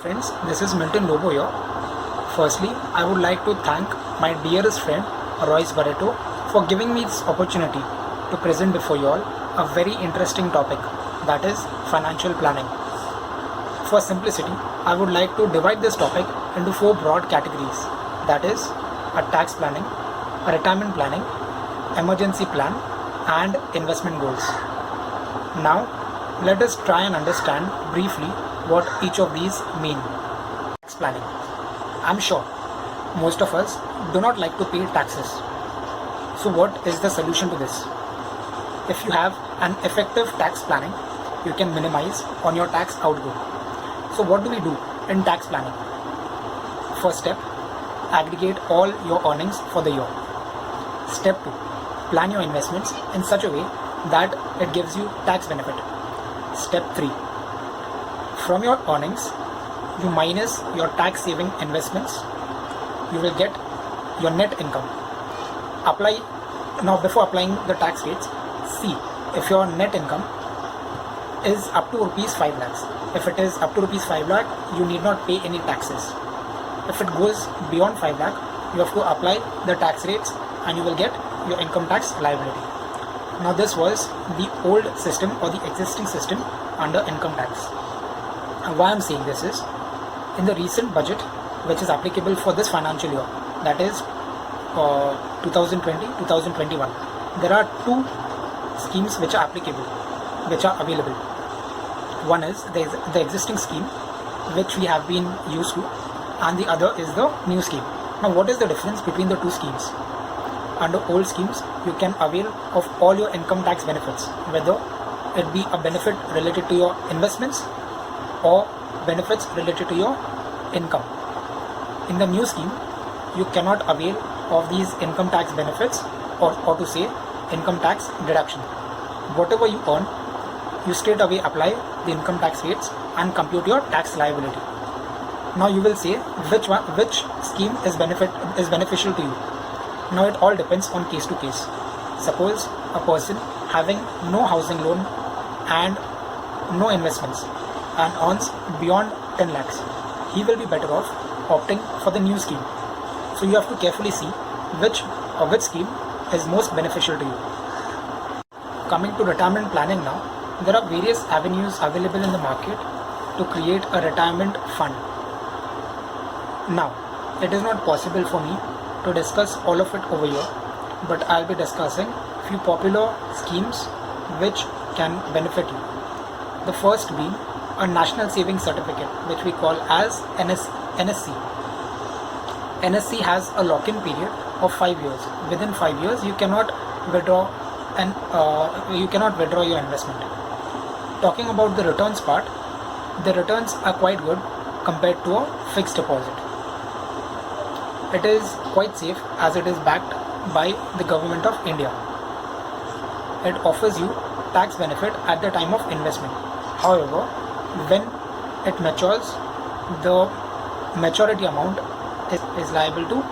Friends, this is Milton Lobo here. Firstly, I would like to thank my dearest friend Royce Barreto for giving me this opportunity to present before you all a very interesting topic, that is financial planning. For simplicity, I would like to divide this topic into four broad categories, that is a tax planning, a retirement planning, emergency plan and investment goals. Now, let us try and understand briefly what each of these mean. Tax planning. I'm sure most of us do not like to pay taxes. So what is the solution to this? If you have an effective tax planning, you can minimize on your tax outgo. So what do we do in tax planning? First step, aggregate all your earnings for the year. Step 2, plan your investments in such a way that it gives you tax benefit. Step 3, from your earnings, you minus your tax saving investments, you will get your net income. Before applying the tax rates, see if your net income is up to rupees 5 lakhs. If it is up to rupees 5 lakh, you need not pay any taxes. If it goes beyond 5 lakh, you have to apply the tax rates and you will get your income tax liability. Now this was the old system or the existing system under income tax. And why I'm saying this is, in the recent budget which is applicable for this financial year, that is 2020-2021, there are two schemes which are applicable, which are available. One is the existing scheme which we have been used to, and the other is the new scheme. Now what is the difference between the two schemes? Under old schemes, you can avail of all your income tax benefits, whether it be a benefit related to your investments or benefits related to your income. In the new scheme, you cannot avail of these income tax benefits or to say income tax deduction. Whatever you earn, you straight away apply the income tax rates and compute your tax liability. Now you will say which scheme is beneficial to you. Now it all depends on case to case. Suppose a person having no housing loan and no investments and earns beyond 10 lakhs, he will be better off opting for the new scheme. So you have to carefully see which scheme is most beneficial to you. Coming to retirement planning now, there are various avenues available in the market to create a retirement fund. Now, it is not possible for me to discuss all of it over here, but I'll be discussing few popular schemes which can benefit you. The first being a National Savings Certificate, which we call as NSC. NSC has a lock-in period of 5 years. Within 5 years, you cannot withdraw your investment. Talking about the returns part, the returns are quite good compared to a fixed deposit. It is quite safe as it is backed by the government of India. It offers you tax benefit at the time of investment. However, when it matures, the maturity amount is liable to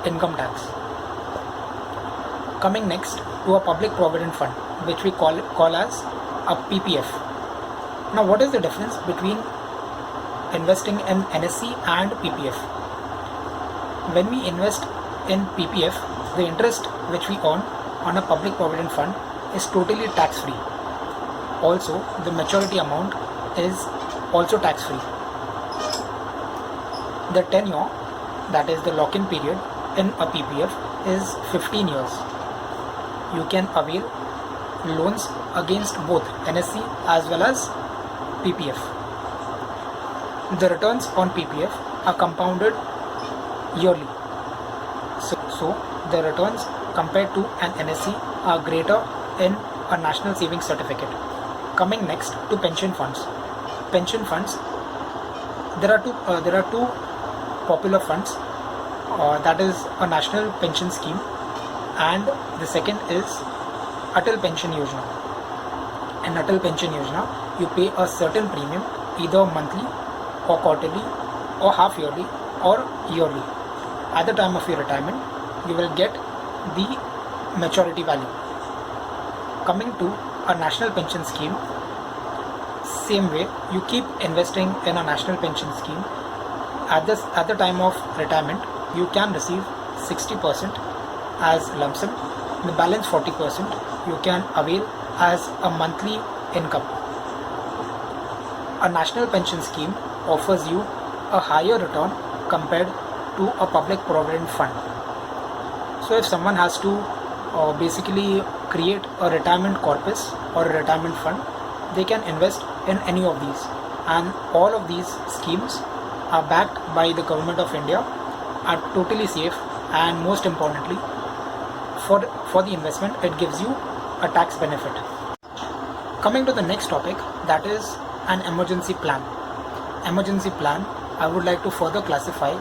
income tax. Coming next to a public provident fund, which we call as a PPF. Now what is the difference between investing in NSC and PPF? When we invest in PPF, the interest which we earn on a public provident fund is totally tax free. Also, the maturity amount is also tax free. The tenure, that is the lock-in period in a PPF, is 15 years. You can avail loans against both NSC as well as PPF. The returns on PPF are compounded yearly. So the returns compared to an NSC are greater in a National Savings Certificate. Coming next to pension funds. Pension funds, there are two popular funds. That is a National Pension Scheme, and the second is Atal Pension Yojana. In Atal Pension Yojana, you pay a certain premium either monthly or quarterly or half yearly or yearly. At the time of your retirement, you will get the maturity value. Coming to a national pension scheme, same way, you keep investing in a national pension scheme. At the time of retirement, you can receive 60% as lump sum. The balance 40% you can avail as a monthly income. A national pension scheme offers you a higher return compared to a public provident fund. So if someone has to basically create a retirement corpus or a retirement fund, they can invest in any of these, and all of these schemes are backed by the government of India, are totally safe, and most importantly, for the investment, it gives you a tax benefit. Coming to the next topic, that is an emergency plan. Emergency plan, I would like to further classify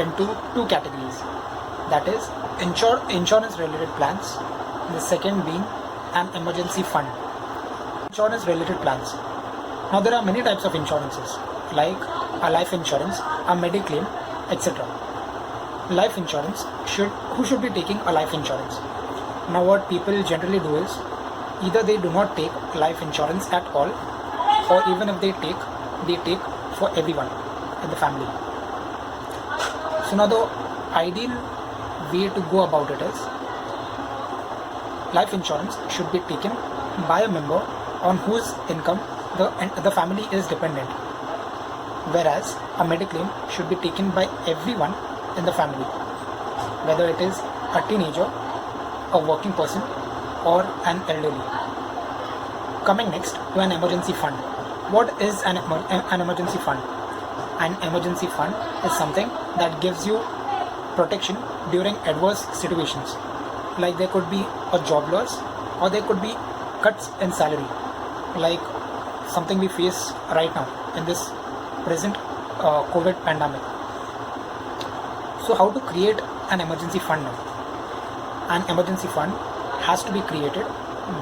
into two categories. That is insurance related plans. The second being an emergency fund. Insurance related plans. Now there are many types of insurances like a life insurance, a mediclaim, etc. Life insurance, who should be taking a life insurance? Now what people generally do is either they do not take life insurance at all, or even if they take for everyone in the family. So now the ideal way to go about it is life insurance should be taken by a member on whose income the family is dependent, whereas a mediclaim should be taken by everyone in the family, whether it is a teenager, a working person, or an elderly. Coming next to an emergency fund. What is an emergency fund? An emergency fund is something that gives you protection during adverse situations. Like there could be a job loss, or there could be cuts in salary, like something we face right now in this present COVID pandemic. So how to create an emergency fund now? An emergency fund has to be created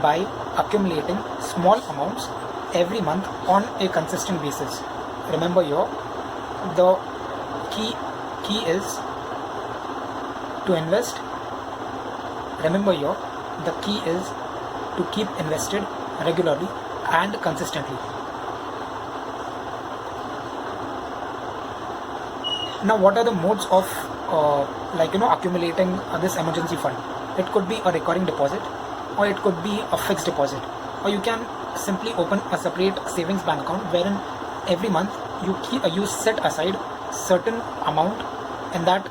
by accumulating small amounts every month on a consistent basis. Remember here, the key is to invest. Remember here, the key is to keep invested regularly and consistently. Now what are the modes of accumulating this emergency fund? It could be a recurring deposit, or it could be a fixed deposit, or you can simply open a separate savings bank account wherein every month you set aside certain amount in that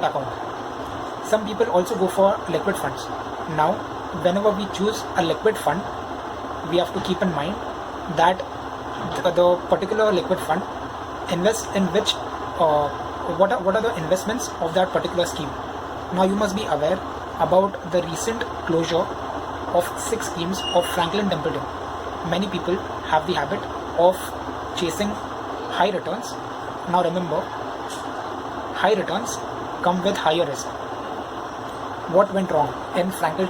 account. Some people also go for liquid funds. Now whenever we choose a liquid fund, we have to keep in mind that the particular liquid fund invests in which what are the investments of that particular scheme. Now you must be aware about the recent closure of 6 schemes of Franklin Templeton. Many people have the habit of chasing high returns. Now remember, high returns come with higher risk. What went wrong in Franklin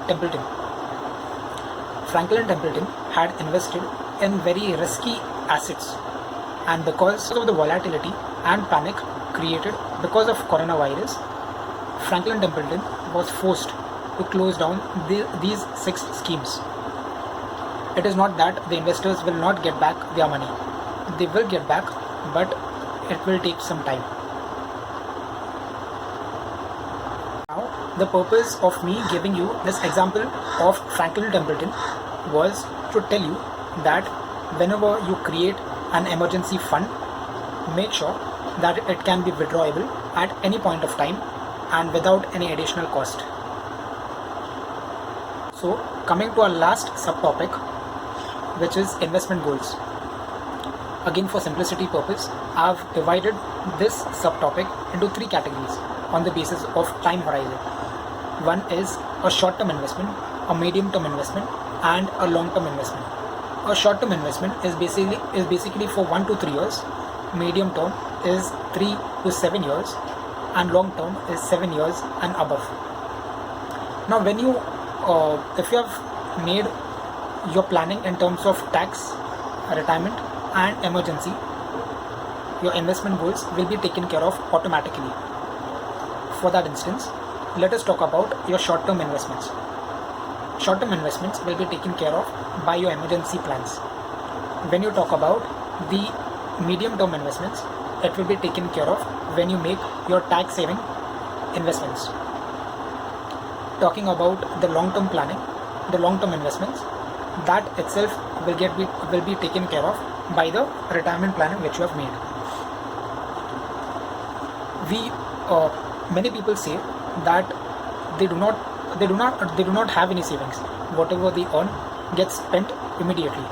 Templeton? Franklin Templeton had invested in very risky assets, and because of the volatility and panic created because of coronavirus, Franklin Templeton was forced to close down these 6 schemes. It is not that the investors will not get back their money. They will get back, but it will take some time. Now, the purpose of me giving you this example of Franklin Templeton was to tell you that whenever you create an emergency fund, make sure that it can be withdrawable at any point of time and without any additional cost. So coming to our last subtopic, which is investment goals. Again, for simplicity purpose, I have divided this subtopic into 3 categories on the basis of time horizon. One is a short-term investment, a medium-term investment, and a long-term investment. A short-term investment is basically for 1 to 3 years. Medium term is 3 to 7 years, and long term is 7 years and above. Now when you if you have made your planning in terms of tax, retirement and emergency, your investment goals will be taken care of automatically. For that instance, let us talk about your short-term investments. Short-term investments will be taken care of by your emergency plans. when you talk about the medium term investments, it will be taken care of when you make your tax saving investments. Talking about the long term planning, the long term investments, that itself will be taken care of by the retirement planning which you have made. Many people say that they do not have any savings. Whatever they earn gets spent immediately.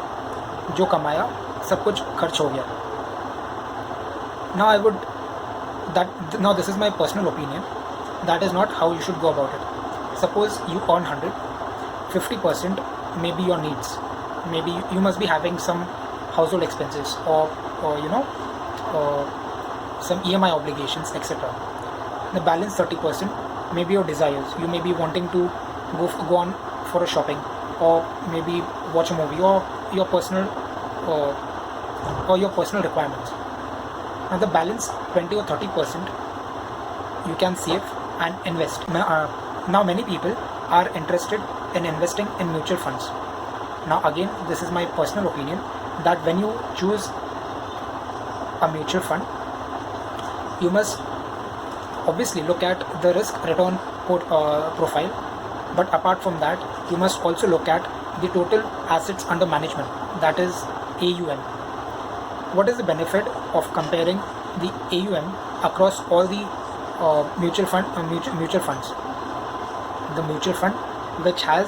जो कमाया सब कुछ खर्च हो गया. Now this is my personal opinion. That is not how you should go about it. Suppose you earn 100, 50% may be your needs. Maybe you must be having some household expenses or some EMI obligations, etc. The balance 30% may be your desires. You may be wanting to go on for a shopping, or maybe watch a movie, or your personal requirements. Now the balance 20 or 30% you can save and invest. Now many people are interested in investing in mutual funds. Now again, this is my personal opinion, that when you choose a mutual fund, you must obviously look at the risk return profile, but apart from that, you must also look at the total assets under management, that is AUM. What is the benefit of comparing the AUM across all the mutual funds? The mutual fund which has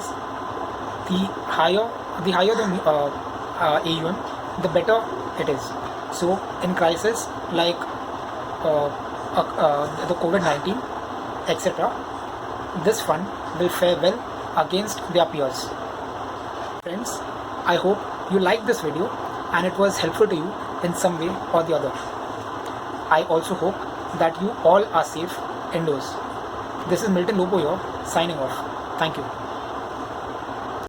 the higher the AUM, the better it is. So in crisis like the COVID-19, etc., this fund will fare well against their peers. Friends, I hope you liked this video and it was helpful to you in some way or the other. I also hope that you all are safe indoors. This is Milton Lobo here, signing off. Thank you.